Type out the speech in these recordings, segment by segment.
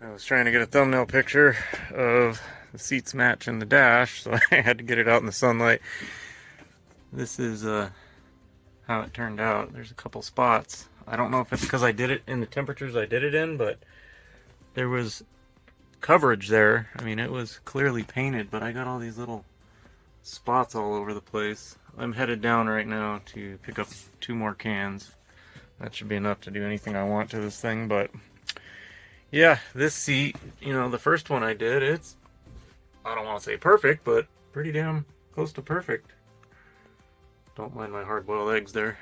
I was trying to get a thumbnail picture of the seats matching the dash, so I had to get it out in the sunlight. This is how it turned out. There's a couple spots. I don't know if it's because I did it in the temperatures I did it in, but there was coverage there. I mean, it was clearly painted, but I got all these little spots all over the place. I'm headed down right now to pick up 2 more cans. That should be enough to do anything I want to this thing, but yeah, this seat, you know, the first one I did, it's, I don't want to say perfect, but pretty damn close to perfect. Don't mind my hard-boiled eggs there.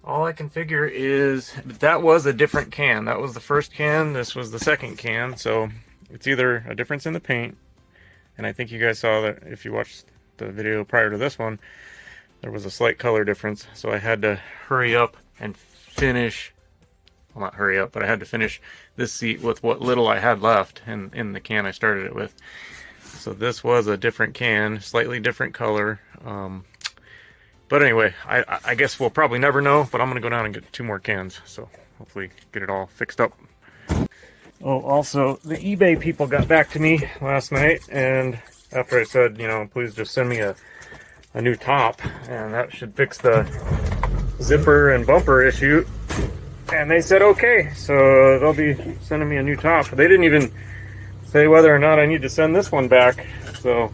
All I can figure is that was a different can. That was the first can, this was the second can, so it's either a difference in the paint, and I think you guys saw that if you watched the video prior to this one, there was a slight color difference, so I had to hurry up and finish, well, not hurry up, but I had to finish this seat with what little I had left in the can I started it with. So this was a different can, slightly different color. But anyway, I guess we'll probably never know, but I'm going to go down and get 2 more cans, so hopefully get it all fixed up. Oh, also, the eBay people got back to me last night, and after I said, you know, please just send me a new top, and that should fix the zipper and bumper issue, and they said okay, so they'll be sending me a new top. They didn't even say whether or not I need to send this one back, so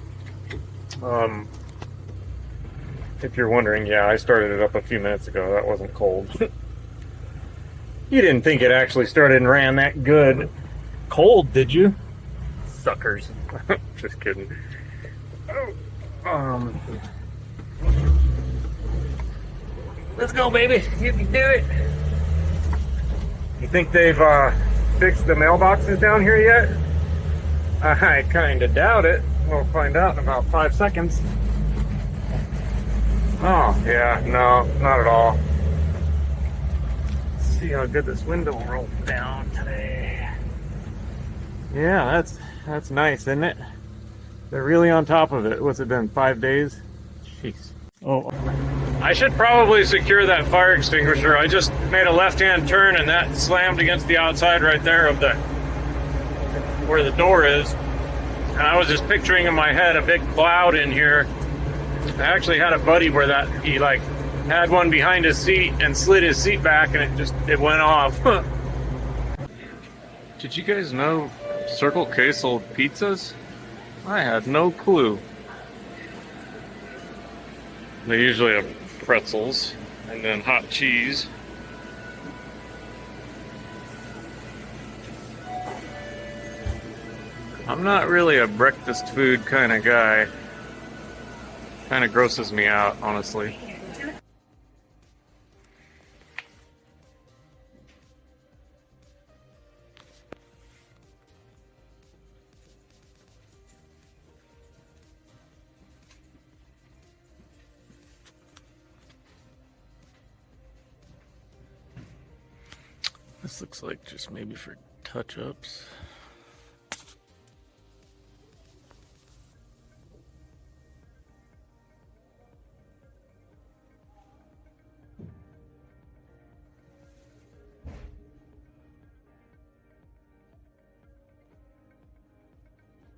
if you're wondering, yeah, I started it up a few minutes ago. That wasn't cold. You didn't think it actually started and ran that good cold, did you? Suckers. Just kidding. Let's go, baby. You can do it. You think they've fixed the mailboxes down here yet? I kind of doubt it. We'll find out in about 5 seconds. Oh, yeah, no, not at all. Let's see how good this window rolls down today. Yeah, that's nice, isn't it? They're really on top of it. What's it been, 5 days? Jeez. Oh, I should probably secure that fire extinguisher. I just made a left-hand turn and that slammed against the outside right there of the where the door is. And I was just picturing in my head a big cloud in here. I actually had a buddy where that he like had one behind his seat and slid his seat back and it went off. Did you guys know Circle K sold pizzas? I had no clue. They usually have pretzels and then hot cheese. I'm not really a breakfast food kind of guy. Kind of grosses me out, honestly. This looks like just maybe for touch-ups.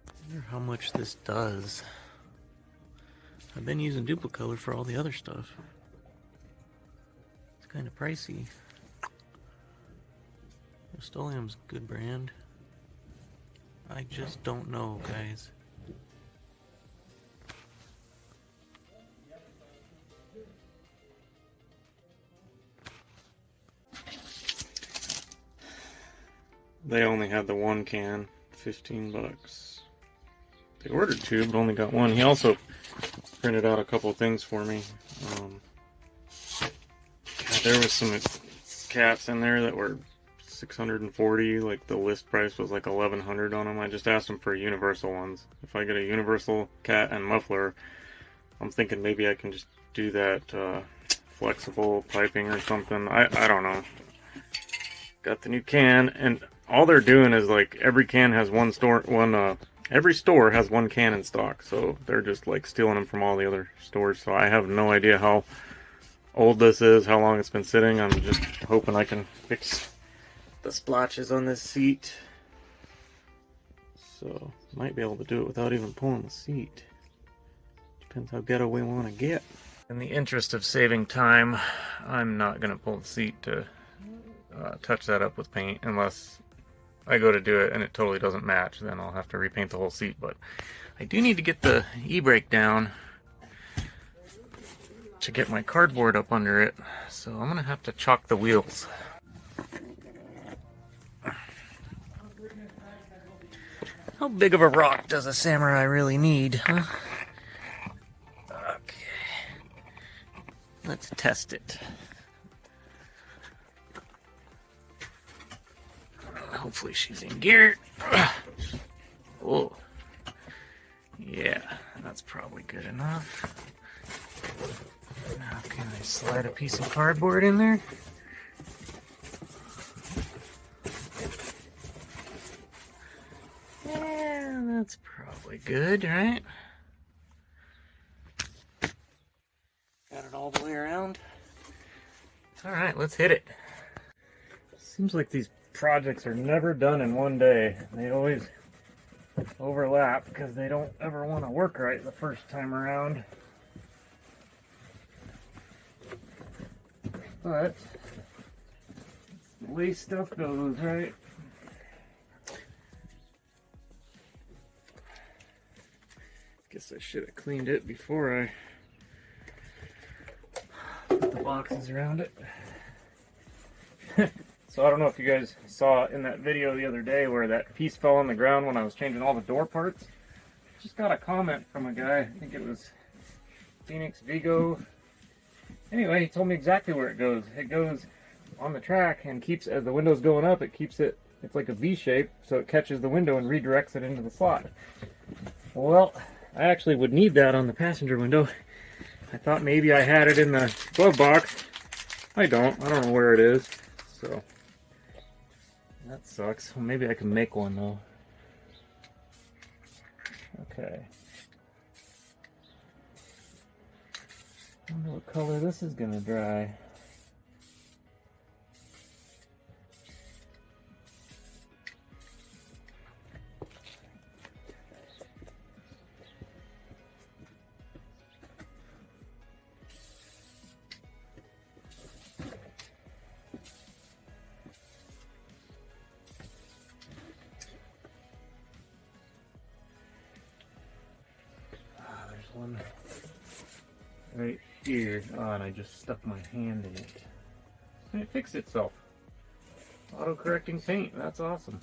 I wonder how much this does. I've been using Duplicolor for all the other stuff. It's kind of pricey. Rust-Oleum's a good brand. I just don't know, guys. They only had the 1 can, 15 bucks. They ordered 2, but only got 1. He also printed out a couple of things for me. There was some cats in there that were $640, like the list price was like $1,100 on them. I just asked them for universal ones. If I get a universal cat and muffler, I'm thinking maybe I can just do that flexible piping or something. I don't know. Got the new can, and all they're doing is like every can has every store has 1 can in stock, so they're just like stealing them from all the other stores. So I have no idea how old this is, how long it's been sitting. I'm just hoping I can fix the splotches on this seat. So, might be able to do it without even pulling the seat. Depends how ghetto we want to get. In the interest of saving time, I'm not going to pull the seat to touch that up with paint unless I go to do it and it totally doesn't match. Then I'll have to repaint the whole seat. But I do need to get the e-brake down to get my cardboard up under it. So I'm going to have to chalk the wheels. How big of a rock does a Samurai really need, huh? Okay. Let's test it. Hopefully she's in gear. Oh. Yeah, that's probably good enough. Now can I slide a piece of cardboard in there? Yeah, that's probably good, right? Got it all the way around. Alright, let's hit it. Seems like these projects are never done in one day. They always overlap because they don't ever want to work right the first time around. But the way stuff goes, right? Guess I should have cleaned it before I put the boxes around it. So I don't know if you guys saw in that video the other day where that piece fell on the ground when I was changing all the door parts. Just got a comment from a guy, I think it was Phoenix Vigo. Anyway, he told me exactly where it goes. It goes on the track and keeps, as the window's going up, it keeps it, it's like a V shape, so it catches the window and redirects it into the slot. Well, I actually would need that on the passenger window. I thought maybe I had it in the glove box. I don't know where it is, so that sucks. Well, maybe I can make one though. Okay. I wonder what color this is gonna dry. One right here. Oh, and I just stuck my hand in it. And it fixed itself. Auto-correcting paint. That's awesome.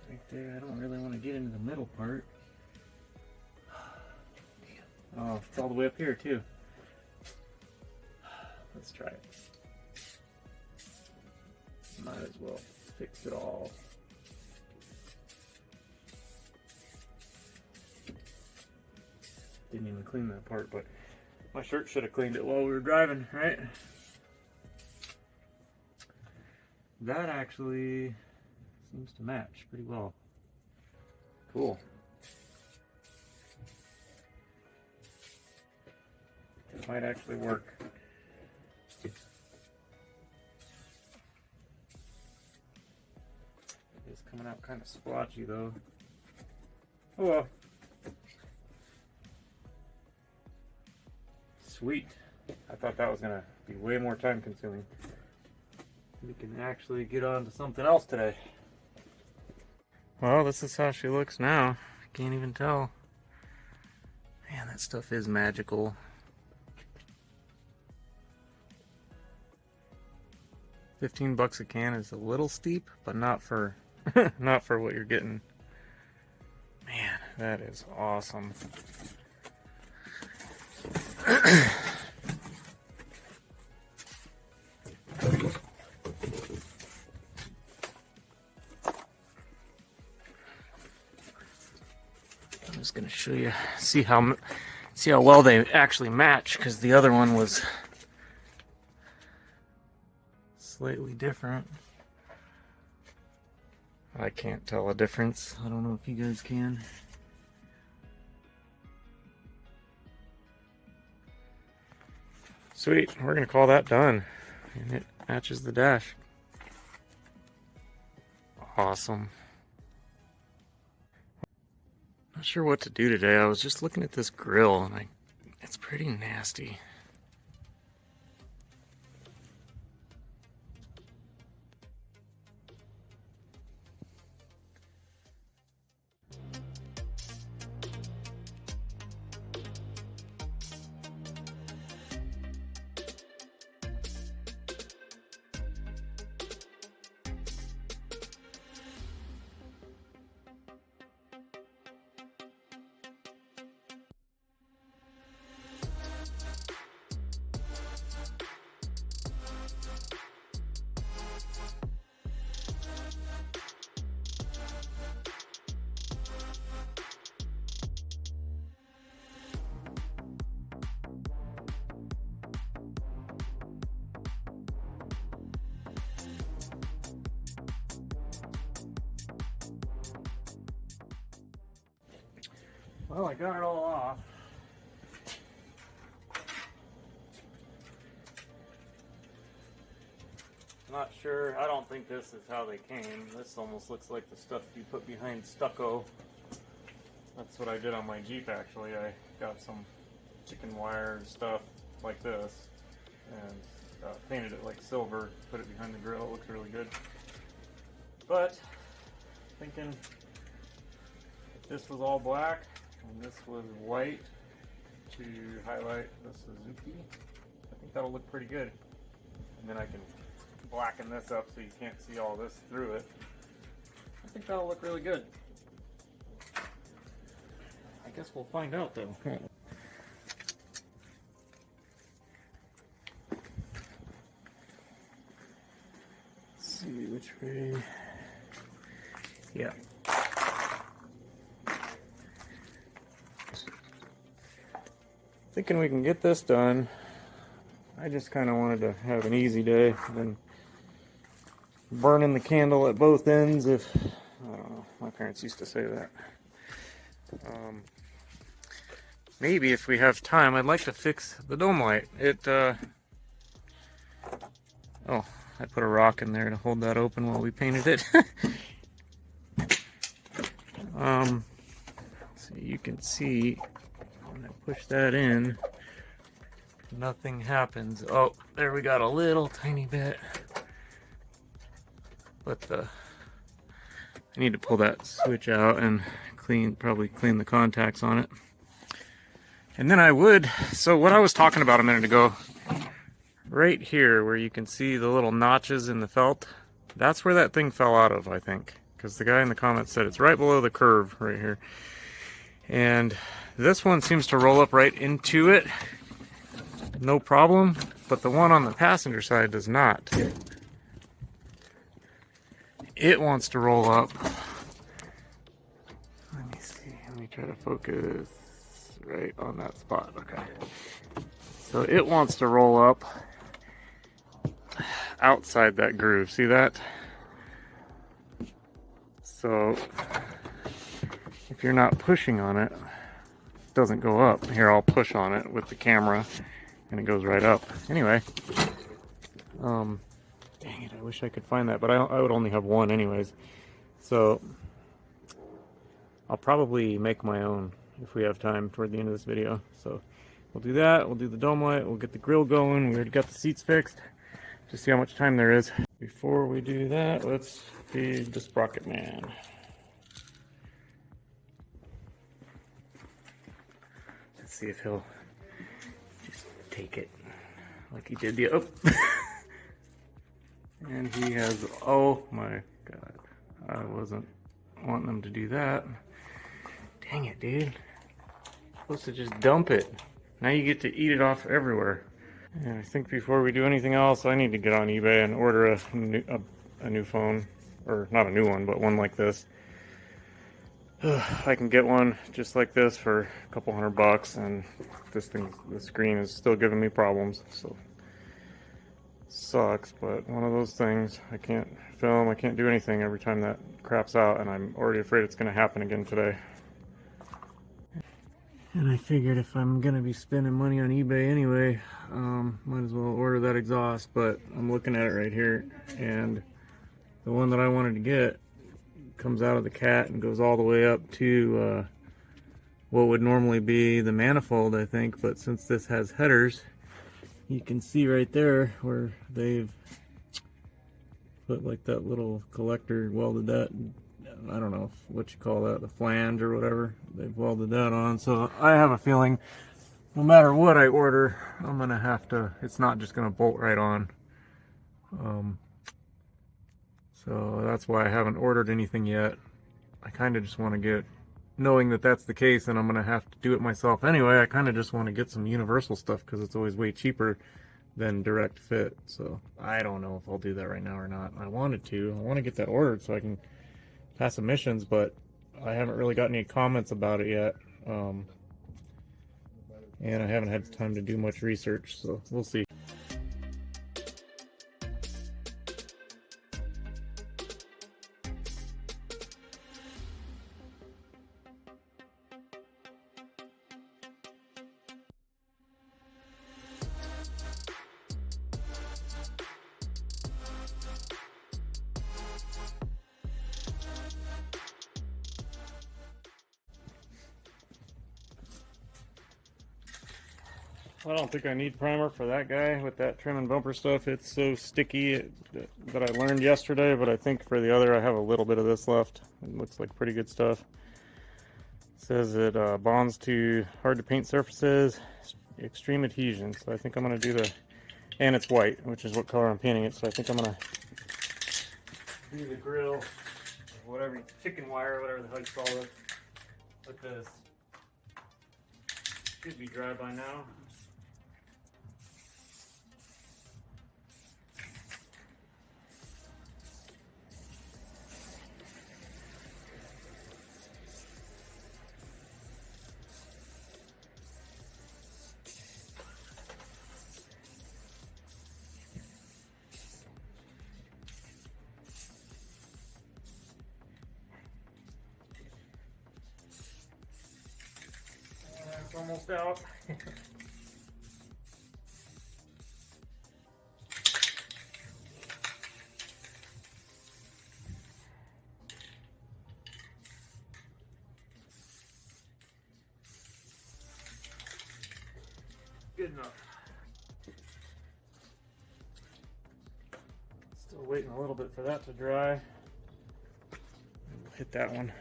Right there. I don't really want to get into the middle part. Oh, it's all the way up here too. Let's try it. Might as well fix it all. Didn't even clean that part, but my shirt should have cleaned it while we were driving, right? That actually seems to match pretty well. Cool. It might actually work. It's coming out kind of splotchy though. Oh well. Sweet. I thought that was gonna be way more time consuming. We can actually get on to something else today. Well, this is how she looks now. I can't even tell. Man, that stuff is magical. $15 a can is a little steep, but not for not for what you're getting. Man, that is awesome. I'm just gonna show you, see how well they actually match, because the other one was slightly different. I can't tell a difference. I don't know if you guys can. Sweet, we're gonna call that done. And it matches the dash. Awesome. Not sure what to do today. I was just looking at this grill and it's pretty nasty. Well, I got it all off. Not sure. I don't think this is how they came. This almost looks like the stuff you put behind stucco. That's what I did on my Jeep, actually. I got some chicken wire stuff like this and painted it like silver, put it behind the grill. It looks really good. But thinking if this was all black and this was white to highlight the Suzuki, I think that'll look pretty good. And then I can blacken this up so you can't see all this through it. I think that'll look really good. I guess we'll find out though. Let's see which way. Yeah. Thinking we can get this done. I just kind of wanted to have an easy day than burning the candle at both ends. If I don't know, my parents used to say that. Maybe if we have time, I'd like to fix the dome light. Oh, I put a rock in there to hold that open while we painted it. So you can see when I push that in, nothing happens. Oh, there we got a little tiny bit. But I need to pull that switch out and probably clean the contacts on it. And then so what I was talking about a minute ago, right here where you can see the little notches in the felt, that's where that thing fell out of, I think. Because the guy in the comments said it's right below the curve right here. And this one seems to roll up right into it, no problem, but the one on the passenger side does not. It wants to roll up. Let me see, let me try to focus right on that spot. Okay. So it wants to roll up outside that groove. See that? So if you're not pushing on it, it doesn't go up. Here, I'll push on it with the camera and it goes right up. Anyway, dang it, I wish I could find that, but I would only have one anyways. So I'll probably make my own if we have time toward the end of this video. So we'll do that, we'll do the dome light, we'll get the grill going. We already got the seats fixed. Just see how much time there is. Before we do that, let's feed the sprocket man. Let's see if he'll just take it like he did the And he has, oh my god, I wasn't wanting him to do that. Dang it, dude. Supposed to just dump it. Now you get to eat it off everywhere. And I think before we do anything else, I need to get on eBay and order a new phone. Or not a new one, but one like this. I can get one just like this for a couple $100, and the screen is still giving me problems, so sucks. But one of those things, I can't film, I can't do anything every time that craps out, and I'm already afraid it's going to happen again today. And I figured if I'm gonna be spending money on eBay anyway, might as well order that exhaust. But I'm looking at it right here, and the one that I wanted to get comes out of the cat and goes all the way up to what would normally be the manifold, I think. But since this has headers, you can see right there where they've put like that little collector, welded that, I don't know what you call that, the flange or whatever, they've welded that on. So I have a feeling no matter what I order, I'm gonna have to, it's not just gonna bolt right on. So that's why I haven't ordered anything yet. I kind of just want to get, knowing that that's the case and I'm gonna have to do it myself anyway, I kind of just want to get some universal stuff because it's always way cheaper than direct fit. So I don't know if I'll do that right now or not. I wanted to. I want to get that ordered so I can pass emissions, but I haven't really got any comments about it yet. And I haven't had time to do much research, so we'll see. I don't think I need primer for that guy with that trim and bumper stuff. It's so sticky that I learned yesterday, but I think for the other I have a little bit of this left. It looks like pretty good stuff. It says it bonds to hard to paint surfaces, extreme adhesion. So I think I'm going to do the, and it's white, which is what color I'm painting it. So I think I'm going to do the grill, whatever, chicken wire, whatever the hell you call it, with this. Should be dry by now. It's almost out. Good enough. Still waiting a little bit for that to dry. We'll hit that one.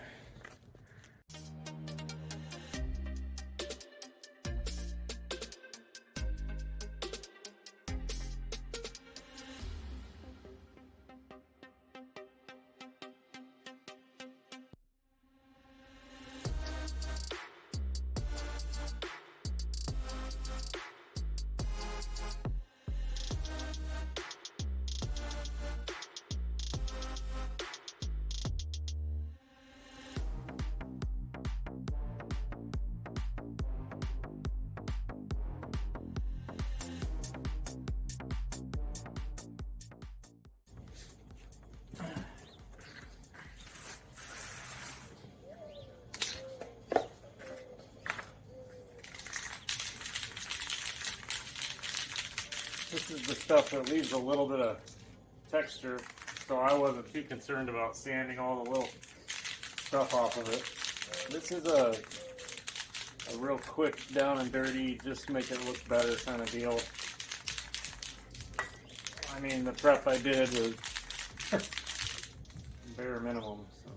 This is the stuff that leaves a little bit of texture, so I wasn't too concerned about sanding all the little stuff off of it. This is a real quick down and dirty, just make it look better kind of deal. I mean, the prep I did was bare minimum. So.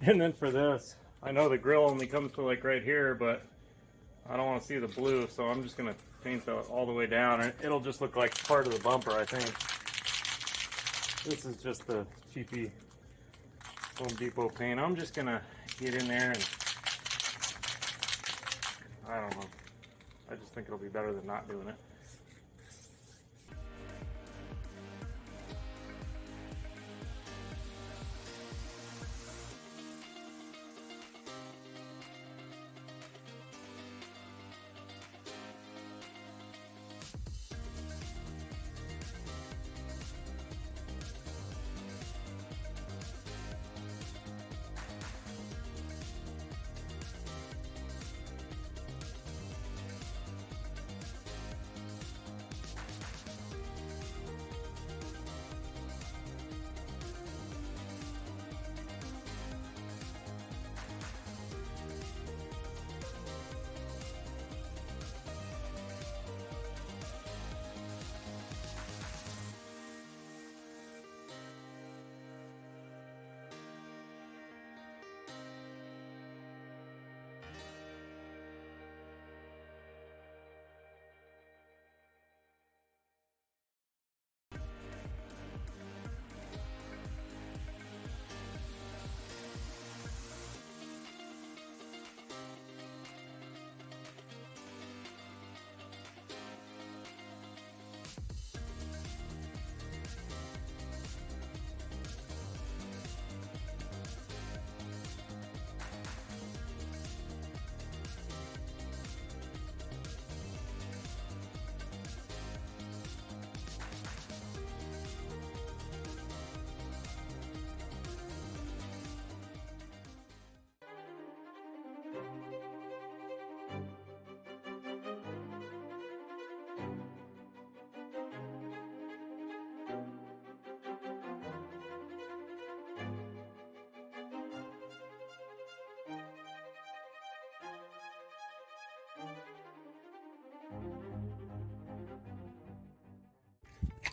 And then for this, I know the grill only comes to like right here, but I don't want to see the blue, so I'm just going to paint that all the way down. It'll just look like part of the bumper, I think. This is just the cheapy Home Depot paint. I'm just going to get in there and, I don't know. I just think it'll be better than not doing it.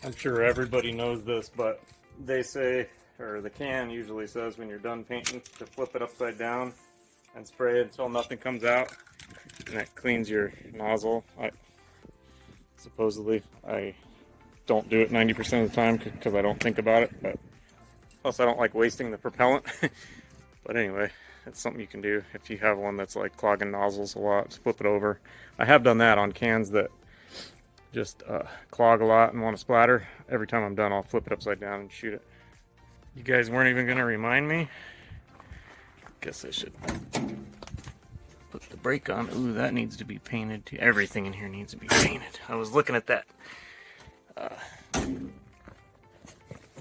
I'm sure everybody knows this, but they say, or the can usually says when you're done painting, to flip it upside down and spray it until nothing comes out, and that cleans your nozzle. Supposedly, I don't do it 90% of the time because I don't think about it, but plus I don't like wasting the propellant. But anyway, it's something you can do if you have one that's like clogging nozzles a lot. Just flip it over. I have done that on cans that just clog a lot and want to splatter. Every time I'm done, I'll flip it upside down and shoot it. You guys weren't even going to remind me. Guess I should put the brake on. Ooh, that needs to be painted too. Everything in here needs to be painted. I was looking at that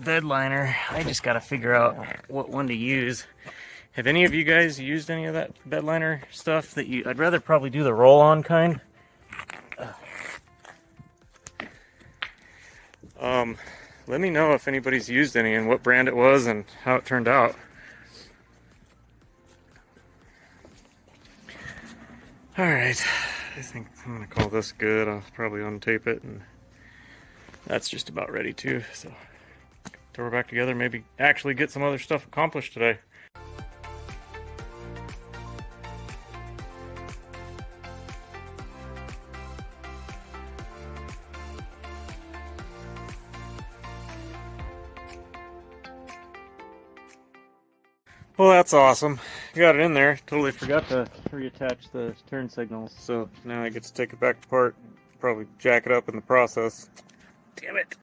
bed liner. I just got to figure out what one to use. Have any of you guys used any of that bed liner stuff? I'd rather probably do the roll-on kind. Let me know if anybody's used any and what brand it was and how it turned out. Alright, I think I'm going to call this good. I'll probably untape it, and that's just about ready too. So, throw it back together, maybe actually get some other stuff accomplished today. Well, that's awesome. Got it in there. Totally forgot to reattach the turn signals. So now I get to take it back apart. Probably jack it up in the process. Damn it.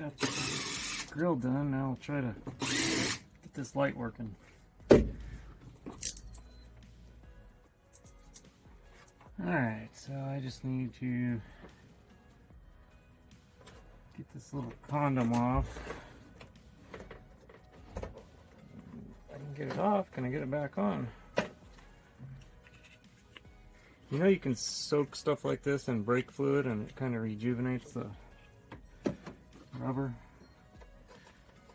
got the grill done. Now I'll try to get this light working. Alright, so I just need to get this little condom off. If I can get it off, can I get it back on? You know, you can soak stuff like this in brake fluid and it kind of rejuvenates the rubber.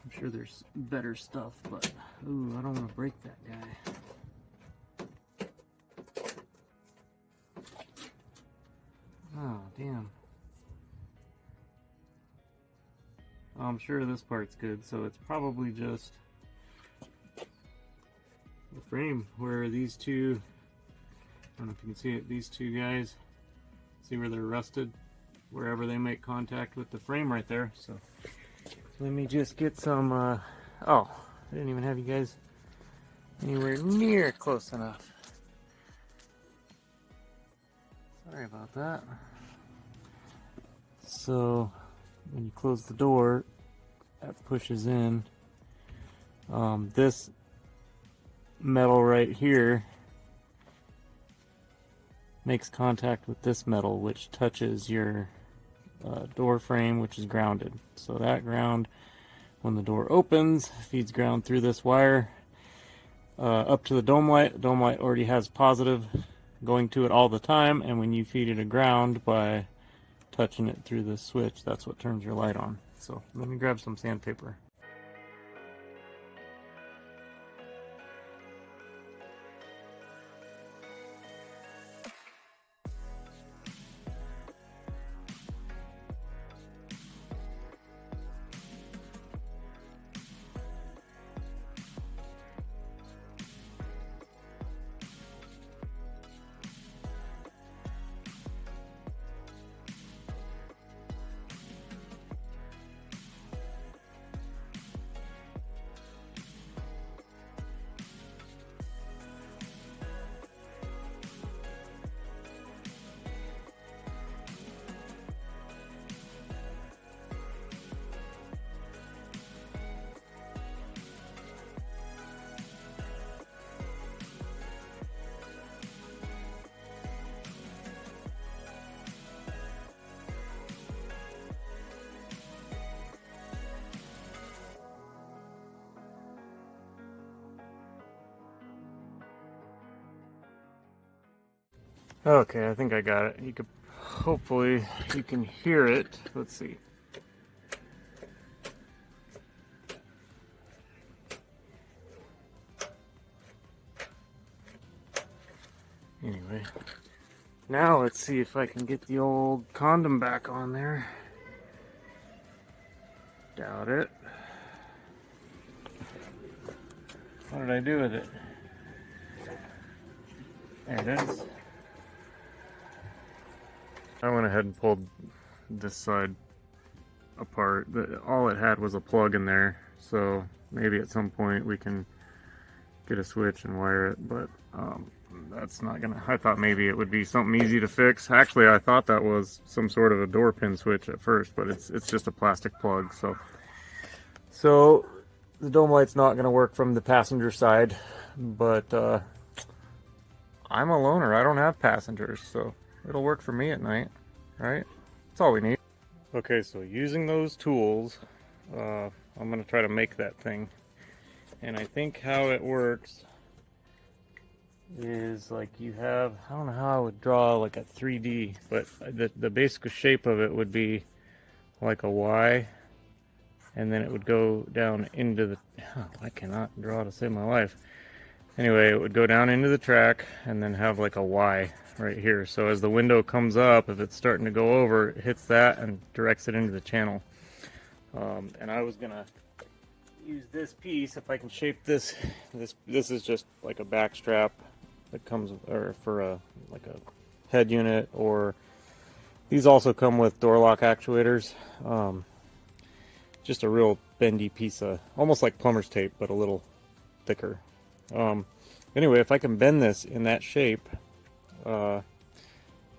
I'm sure there's better stuff, but ooh, I don't want to break that guy. Oh, damn. I'm sure this part's good, so it's probably just the frame where these two, I don't know if you can see it, these two guys, see where they're rusted, wherever they make contact with the frame right there. So let me just get some, oh, I didn't even have you guys anywhere near close enough. Sorry about that. So when you close the door, that pushes in. This metal right here makes contact with this metal, which touches your door frame, which is grounded. So that ground, when the door opens, feeds ground through this wire up to the dome light. The dome light already has positive going to it all the time, and when you feed it a ground by touching it through the switch, that's what turns your light on. So let me grab some sandpaper. Okay, I think I got it. You could, hopefully you can hear it. Let's see. Anyway, now let's see if I can get the old condom back on there. Doubt it. What did I do with it? There it is. I went ahead and pulled this side apart. All it had was a plug in there, so maybe at some point we can get a switch and wire it, but that's not gonna, I thought maybe it would be something easy to fix. Actually, I thought that was some sort of a door pin switch at first, but it's just a plastic plug. So the dome light's not gonna work from the passenger side, but I'm a loner, I don't have passengers, so it'll work for me at night, right? That's all we need. Okay, so using those tools, I'm gonna try to make that thing. And I think how it works is like you have, I don't know how I would draw like a 3D, but the basic shape of it would be like a Y, and then it would go down into the, I cannot draw to save my life. Anyway, it would go down into the track and then have like a Y right here. So as the window comes up, if it's starting to go over, it hits that and directs it into the channel. And I was gonna use this piece, if I can shape this is just like a back strap that comes, or for a like a head unit, or these also come with door lock actuators. Just a real bendy piece of, almost like plumber's tape, but a little thicker. Anyway, if I can bend this in that shape, then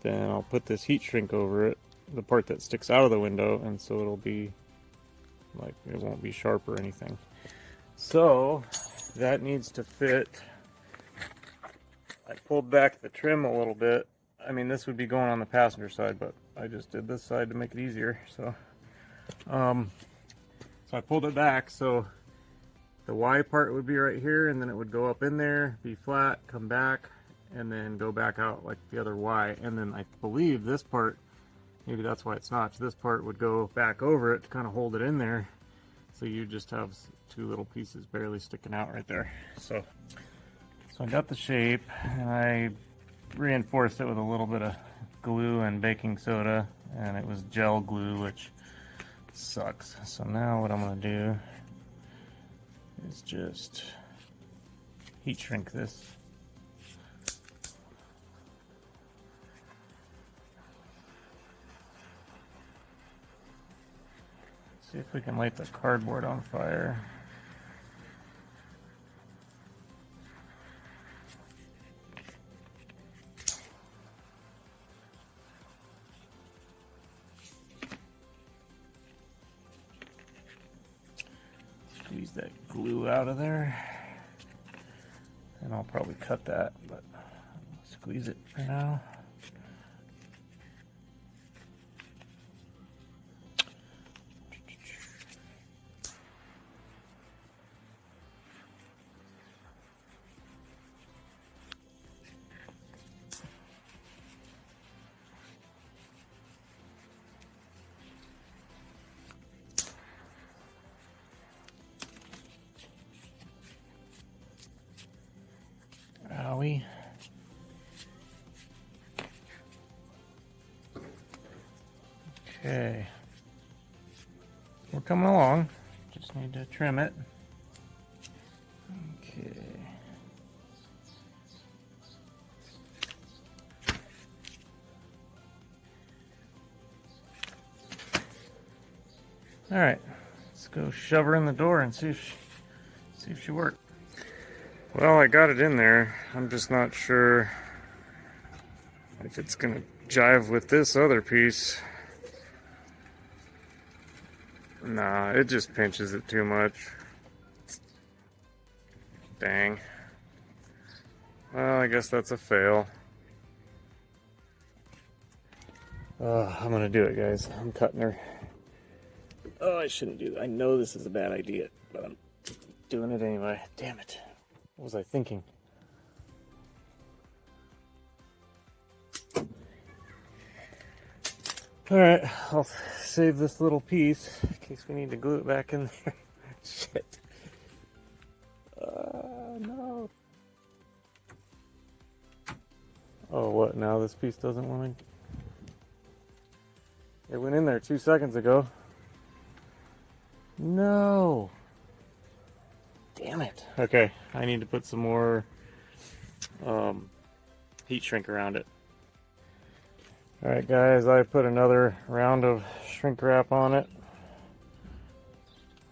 I'll put this heat shrink over it, the part that sticks out of the window, and so it'll be like it won't be sharp or anything. So that needs to fit. I pulled back the trim a little bit. I mean, this would be going on the passenger side, but I just did this side to make it easier. So so I pulled it back, so the Y part would be right here, and then it would go up in there, be flat, come back, and then go back out like the other Y. And then I believe this part, maybe that's why it's notched, this part would go back over it to kind of hold it in there. So you just have two little pieces barely sticking out right there. So I got the shape, and I reinforced it with a little bit of glue and baking soda, and it was gel glue, which sucks. So now what I'm going to do is just heat shrink this. See if we can light the cardboard on fire. Squeeze that glue out of there, and I'll probably cut that, but squeeze it for now. Owie. Okay. We're coming along. Just need to trim it. Okay. All right. Let's go shove her in the door and see if she works. Well, I got it in there. I'm just not sure if it's gonna jive with this other piece. Nah, it just pinches it too much. Dang. Well, I guess that's a fail. I'm gonna do it, guys. I'm cutting her. Oh, I shouldn't do that. I know this is a bad idea, but I'm doing it anyway. Damn it. What was I thinking? Alright, I'll save this little piece in case we need to glue it back in there. Shit. No. Oh, what? Now this piece doesn't want to... It went in there 2 seconds ago. No. Damn it. Okay, I need to put some more heat shrink around it. Alright guys, I put another round of shrink wrap on it.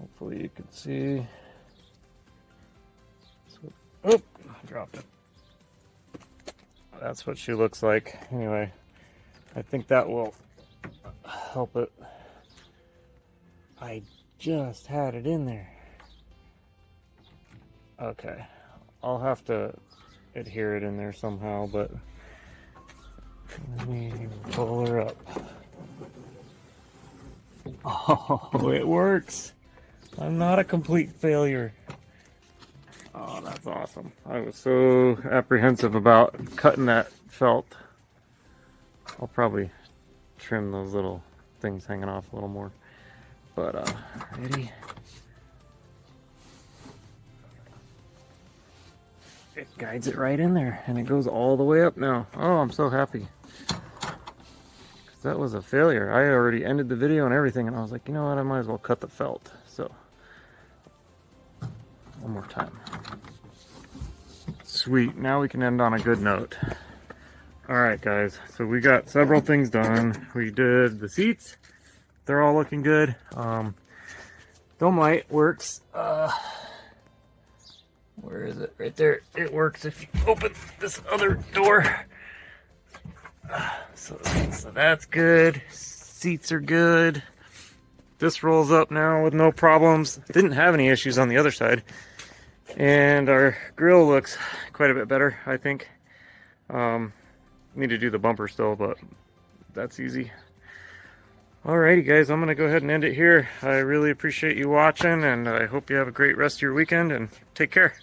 Hopefully you can see. Oh, dropped it. That's what she looks like. Anyway, I think that will help it. I just had it in there. Okay, I'll have to adhere it in there somehow, but let me pull her up. Oh, it works. I'm not a complete failure. Oh, that's awesome. I was so apprehensive about cutting that felt. I'll probably trim those little things hanging off a little more. But, ready? It guides it right in there, and it goes all the way up now. Oh, I'm so happy. 'Cause that was a failure. I already ended the video and everything, and I was like, you know what, I might as well cut the felt. So, one more time. Sweet, now we can end on a good note. Alright guys, so we got several things done. We did the seats. They're all looking good. Dome light works. Where is it? Right there. It works if you open this other door. So that's good. Seats are good. this rolls up now with no problems. Didn't have any issues on the other side. And our grill looks quite a bit better, I think. Need to do the bumper still, but that's easy. Alrighty guys, I'm going to go ahead and end it here. I really appreciate you watching, and I hope you have a great rest of your weekend, and take care.